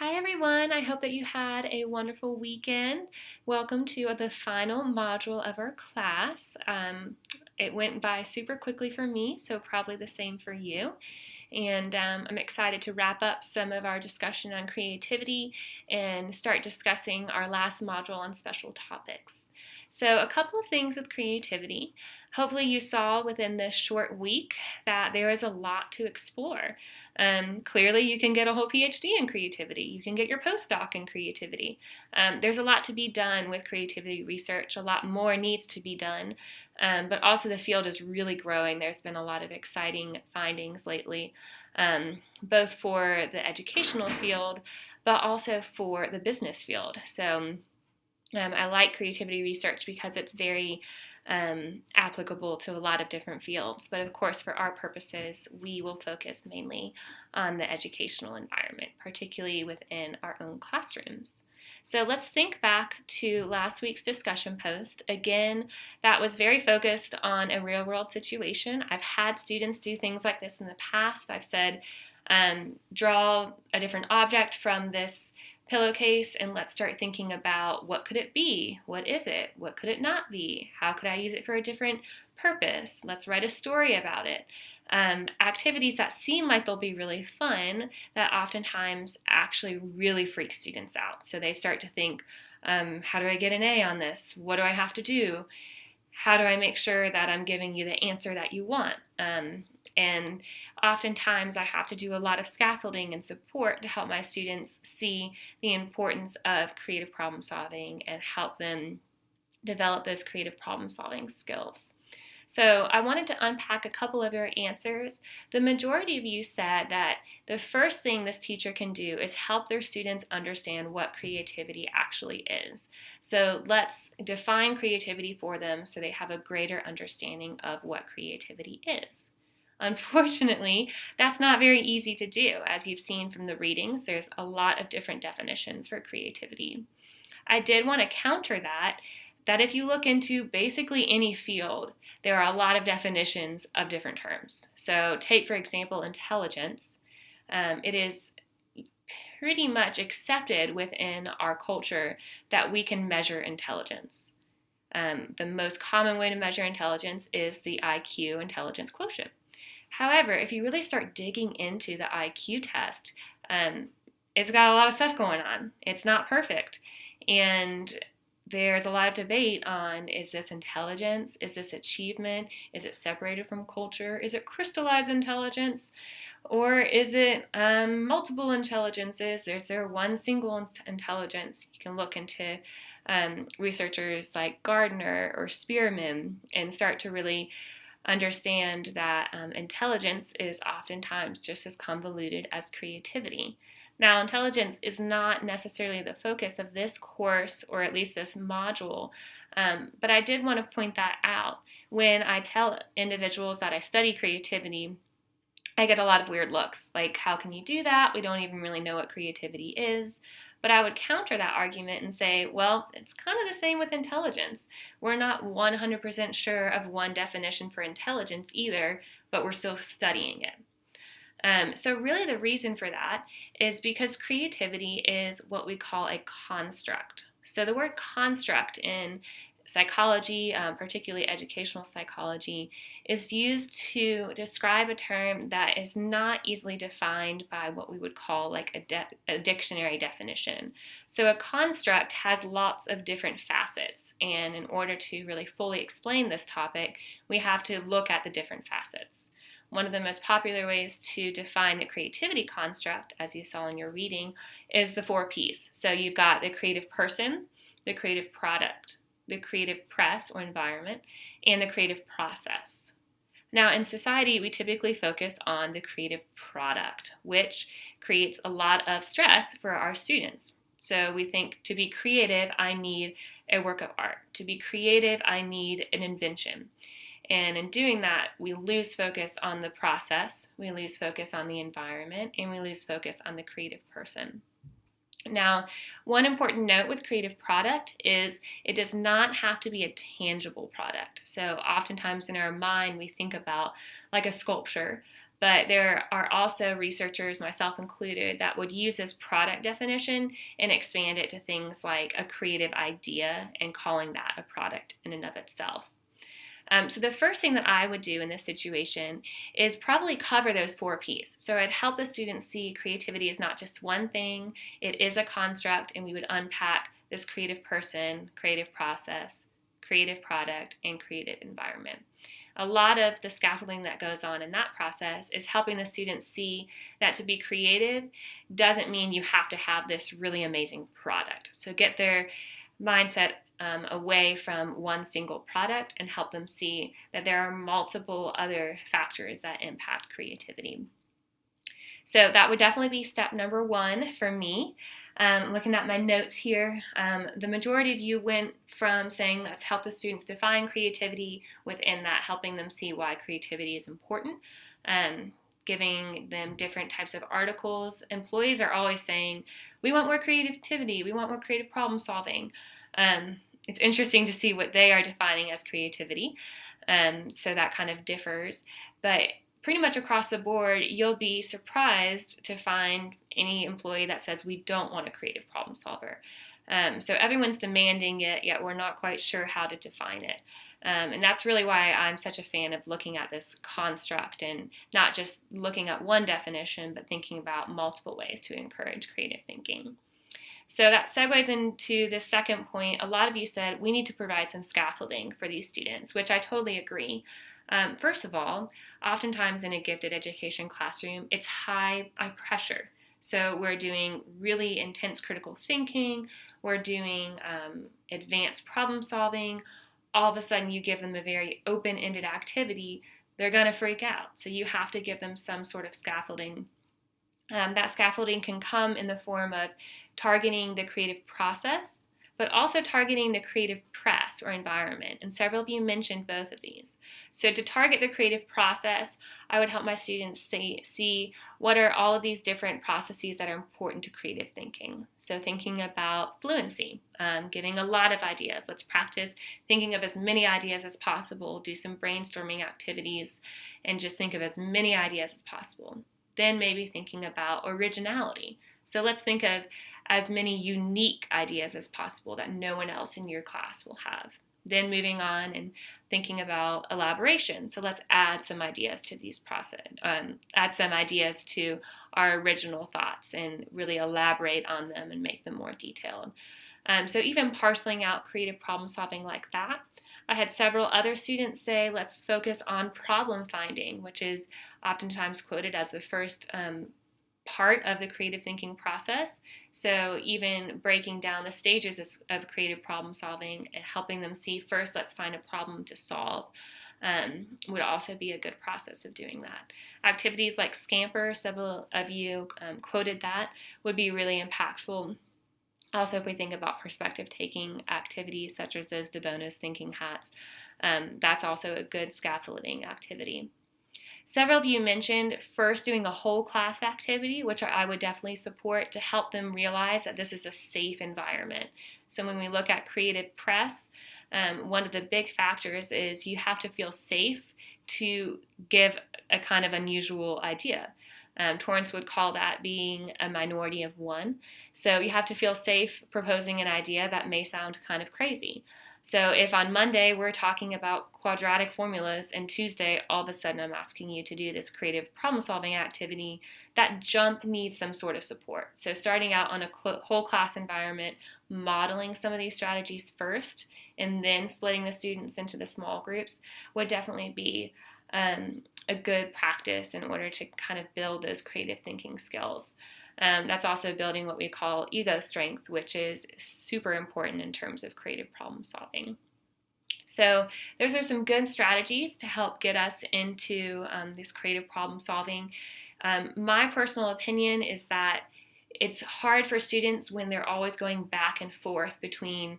Hi everyone, I hope that you had a wonderful weekend. Welcome to the final module of our class. It went by super quickly for me, so probably the same for you. And I'm excited to wrap up some of our discussion on creativity and start discussing our last module on special topics. So a couple of things with creativity. Hopefully you saw within this short week that there is a lot to explore. Clearly you can get a whole PhD in creativity. You can get your postdoc in creativity. There's a lot to be done with creativity research. A lot more needs to be done. But also the field is really growing. There's been a lot of exciting findings lately, both for the educational field, but also for the business field. So I like creativity research because it's very applicable to a lot of different fields. But of course, for our purposes, we will focus mainly on the educational environment, particularly within our own classrooms. So let's think back to last week's discussion post. Again, that was very focused on a real world situation. I've had students do things like this in the past. I've said, draw a different object from this pillowcase and let's start thinking about what could it be? What is it? What could it not be? How could I use it for a different purpose? Let's write a story about it. Activities that seem like they'll be really fun that oftentimes actually really freak students out. So they start to think, how do I get an A on this? What do I have to do? How do I make sure that I'm giving you the answer that you want? And oftentimes I have to do a lot of scaffolding and support to help my students see the importance of creative problem solving and help them develop those creative problem solving skills. So I wanted to unpack a couple of your answers. The majority of you said that the first thing this teacher can do is help their students understand what creativity actually is. So let's define creativity for them so they have a greater understanding of what creativity is. Unfortunately, that's not very easy to do. As you've seen from the readings, there's a lot of different definitions for creativity. I did want to counter that if you look into basically any field, there are a lot of definitions of different terms. So take, for example, intelligence. It is pretty much accepted within our culture that we can measure intelligence. The most common way to measure intelligence is the IQ, intelligence quotient. However, if you really start digging into the IQ test, it's got a lot of stuff going on. It's not perfect. And there's a lot of debate on, is this intelligence? Is this achievement? Is it separated from culture? Is it crystallized intelligence? Or is it multiple intelligences? Is there one single intelligence? You can look into researchers like Gardner or Spearman and start to really understand that intelligence is oftentimes just as convoluted as creativity. Now, intelligence is not necessarily the focus of this course, or at least this module, but I did want to point that out. When I tell individuals that I study creativity, I get a lot of weird looks, like, how can you do that? We don't even really know what creativity is. But I would counter that argument and say, well, it's kind of the same with intelligence. We're not 100% sure of one definition for intelligence either, but we're still studying it. So really the reason for that is because creativity is what we call a construct. So the word construct in psychology, particularly educational psychology, is used to describe a term that is not easily defined by what we would call like a dictionary definition. So a construct has lots of different facets, and in order to really fully explain this topic, we have to look at the different facets. One of the most popular ways to define the creativity construct, as you saw in your reading, is the 4 Ps. So you've got the creative person, the creative product, the creative press or environment, and the creative process. Now, in society, we typically focus on the creative product, which creates a lot of stress for our students. So we think, to be creative, I need a work of art. To be creative, I need an invention. And in doing that, we lose focus on the process, we lose focus on the environment, and we lose focus on the creative person. Now, one important note with creative product is it does not have to be a tangible product. So oftentimes in our mind, we think about like a sculpture, But there are also researchers, myself included, that would use this product definition and expand it to things like a creative idea and calling that a product in and of itself. So the first thing that I would do in this situation is probably cover those 4 P's. So I'd help the students see creativity is not just one thing, it is a construct, and we would unpack this creative person, creative process, creative product, and creative environment. A lot of the scaffolding that goes on in that process is helping the students see that to be creative doesn't mean you have to have this really amazing product. So get their mindset away from one single product and help them see that there are multiple other factors that impact creativity. So that would definitely be step number 1 for me. Looking at my notes here, the majority of you went from saying let's help the students define creativity, within that helping them see why creativity is important, giving them different types of articles. Employees are always saying, we want more creativity, we want more creative problem solving. It's interesting to see what they are defining as creativity. So that kind of differs. But pretty much across the board, you'll be surprised to find any employee that says we don't want a creative problem solver. So everyone's demanding it, yet we're not quite sure how to define it. And that's really why I'm such a fan of looking at this construct and not just looking at one definition, but thinking about multiple ways to encourage creative thinking. So that segues into the second point. A lot of you said we need to provide some scaffolding for these students, which I totally agree. First of all, oftentimes in a gifted education classroom, it's high pressure. So we're doing really intense critical thinking, we're doing advanced problem solving. All of a sudden you give them a very open-ended activity, they're going to freak out. So you have to give them some sort of scaffolding. That scaffolding can come in the form of targeting the creative process, but also targeting the creative press or environment. And several of you mentioned both of these. So to target the creative process, I would help my students see what are all of these different processes that are important to creative thinking. So thinking about fluency, giving a lot of ideas. Let's practice thinking of as many ideas as possible, do some brainstorming activities, and just think of as many ideas as possible. Then maybe thinking about originality. So let's think of as many unique ideas as possible that no one else in your class will have. Then moving on and thinking about elaboration. So let's add some ideas to these add some ideas to our original thoughts and really elaborate on them and make them more detailed. So even parceling out creative problem solving like that. I had several other students say, let's focus on problem finding, which is oftentimes quoted as the first part of the creative thinking process. So even breaking down the stages of creative problem solving and helping them see first, let's find a problem to solve, would also be a good process of doing that. Activities like Scamper, several of you quoted that, would be really impactful. Also, if we think about perspective-taking activities such as those DeBono's thinking hats, that's also a good scaffolding activity. Several of you mentioned first doing a whole class activity, which I would definitely support to help them realize that this is a safe environment. So when we look at creative press, one of the big factors is you have to feel safe to give a kind of unusual idea. Torrance would call that being a minority of one. So you have to feel safe proposing an idea that may sound kind of crazy. So if on Monday we're talking about quadratic formulas and Tuesday all of a sudden I'm asking you to do this creative problem solving activity, that jump needs some sort of support. So starting out on a whole class environment, modeling some of these strategies first, and then splitting the students into the small groups would definitely be a good practice in order to kind of build those creative thinking skills. That's also building what we call ego strength, which is super important in terms of creative problem solving. So those are some good strategies to help get us into this creative problem solving. My personal opinion is that it's hard for students when they're always going back and forth between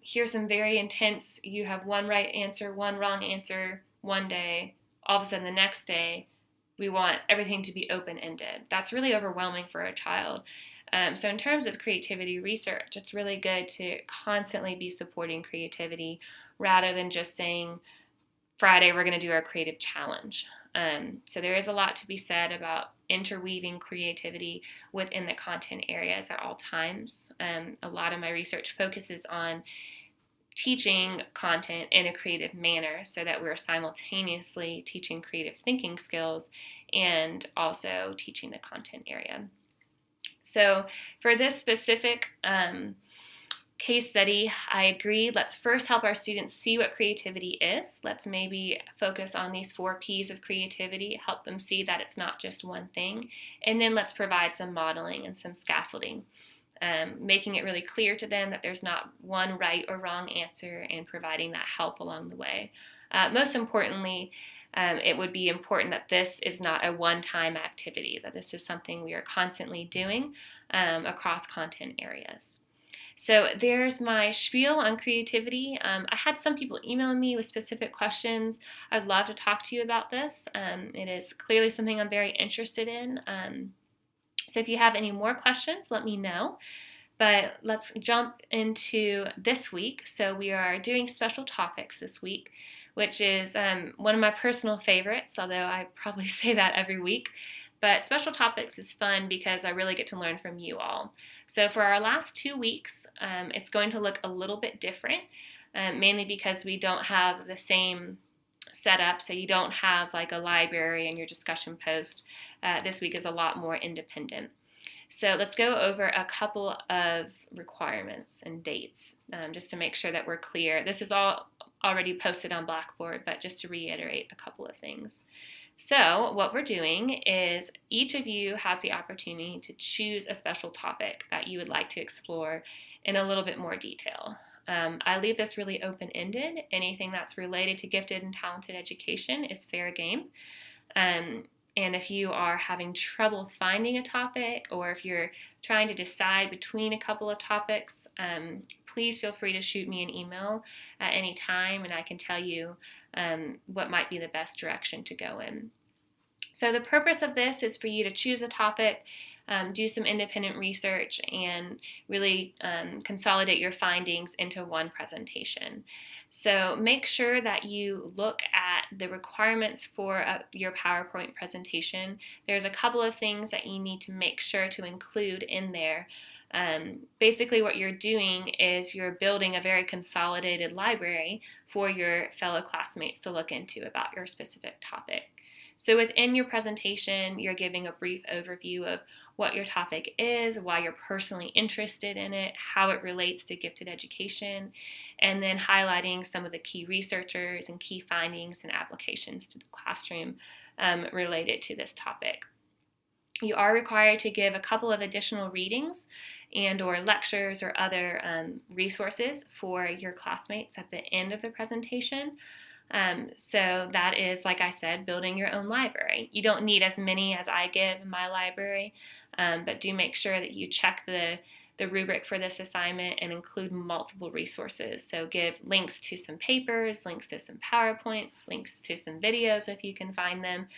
here's some very intense, you have one right answer, one wrong answer one day, all of a sudden the next day we want everything to be open-ended. That's really overwhelming for a child. So in terms of creativity research, it's really good to constantly be supporting creativity rather than just saying, Friday we're going to do our creative challenge. So there is a lot to be said about interweaving creativity within the content areas at all times. A lot of my research focuses on teaching content in a creative manner so that we're simultaneously teaching creative thinking skills and also teaching the content area. So for this specific case study, I agreed, let's first help our students see what creativity is. Let's maybe focus on these 4 P's of creativity, help them see that it's not just one thing, and then let's provide some modeling and some scaffolding, making it really clear to them that there's not one right or wrong answer and providing that help along the way. Most importantly, it would be important that this is not a one-time activity, that this is something we are constantly doing across content areas. So there's my spiel on creativity. I had some people email me with specific questions. I'd love to talk to you about this. It is clearly something I'm very interested in. So if you have any more questions, let me know. But let's jump into this week. So we are doing special topics this week, which is one of my personal favorites, although I probably say that every week. But special topics is fun because I really get to learn from you all. So for our last 2 weeks, it's going to look a little bit different, mainly because we don't have the same setup. So you don't have like a library and your discussion post. This week is a lot more independent. So let's go over a couple of requirements and dates just to make sure that we're clear. This is all already posted on Blackboard, but just to reiterate a couple of things. So what we're doing is each of you has the opportunity to choose a special topic that you would like to explore in a little bit more detail. I leave this really open-ended. Anything that's related to gifted and talented education is fair game. And if you are having trouble finding a topic, or if you're trying to decide between a couple of topics, please feel free to shoot me an email at any time, and I can tell you what might be the best direction to go in. So the purpose of this is for you to choose a topic, do some independent research, and really consolidate your findings into one presentation. So make sure that you look at the requirements for your PowerPoint presentation. There's a couple of things that you need to make sure to include in there. Basically what you're doing is you're building a very consolidated library for your fellow classmates to look into about your specific topic. So within your presentation, you're giving a brief overview of what your topic is, why you're personally interested in it, how it relates to gifted education, and then highlighting some of the key researchers and key findings and applications to the classroom related to this topic. You are required to give a couple of additional readings and or lectures or other resources for your classmates at the end of the presentation. So that is, like I said, building your own library. You don't need as many as I give in my library, but do make sure that you check the rubric for this assignment and include multiple resources. So give links to some papers, links to some PowerPoints, links to some videos if you can find them,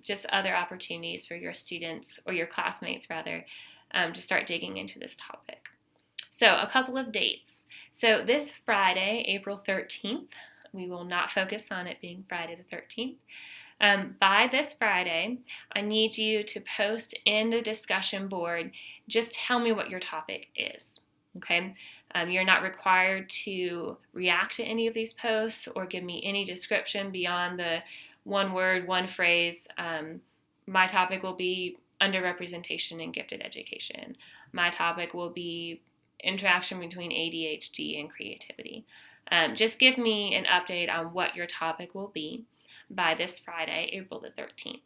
just other opportunities for your students, or your classmates rather, to start digging into this topic. So a couple of dates. So this Friday, April 13th, we will not focus on it being Friday the 13th. By this Friday, I need you to post in the discussion board, just tell me what your topic is, okay? You're not required to react to any of these posts or give me any description beyond the one word, one phrase. My topic will be underrepresentation in gifted education. My topic will be interaction between ADHD and creativity. Just give me an update on what your topic will be by this Friday, April the 13th.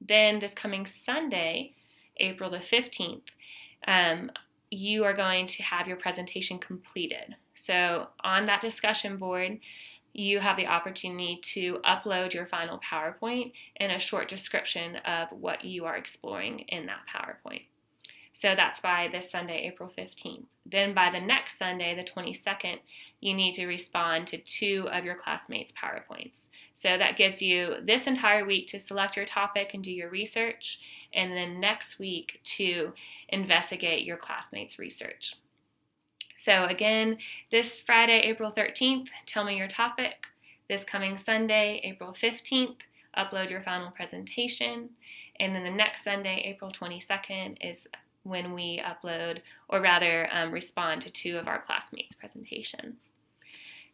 Then this coming Sunday, April the 15th, you are going to have your presentation completed. So on that discussion board, you have the opportunity to upload your final PowerPoint and a short description of what you are exploring in that PowerPoint. So that's by this Sunday, April 15th. Then by the next Sunday, the 22nd, you need to respond to 2 of your classmates' PowerPoints. So that gives you this entire week to select your topic and do your research, and then next week to investigate your classmates' research. So again, this Friday, April 13th, tell me your topic. This coming Sunday, April 15th, upload your final presentation. And then the next Sunday, April 22nd, is when we upload, or rather respond to 2 of our classmates' presentations.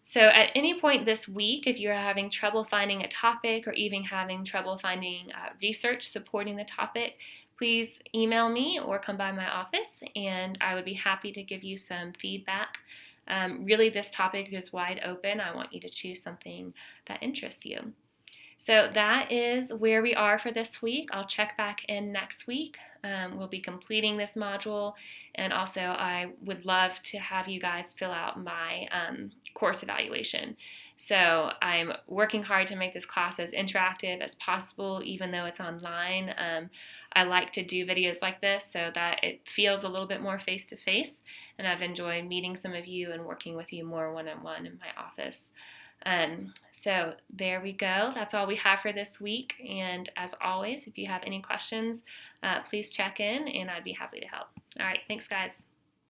So at any point this week, if you're having trouble finding a topic or even having trouble finding research supporting the topic, please email me or come by my office, and I would be happy to give you some feedback. Really, this topic is wide open. I want you to choose something that interests you. So that is where we are for this week. I'll check back in next week. We'll be completing this module, and also I would love to have you guys fill out my course evaluation. So I'm working hard to make this class as interactive as possible, even though it's online. I like to do videos like this so that it feels a little bit more face-to-face, and I've enjoyed meeting some of you and working with you more one-on-one in my office. So there we go. That's all we have for this week. And as always, if you have any questions, please check in and I'd be happy to help. All right. Thanks, guys.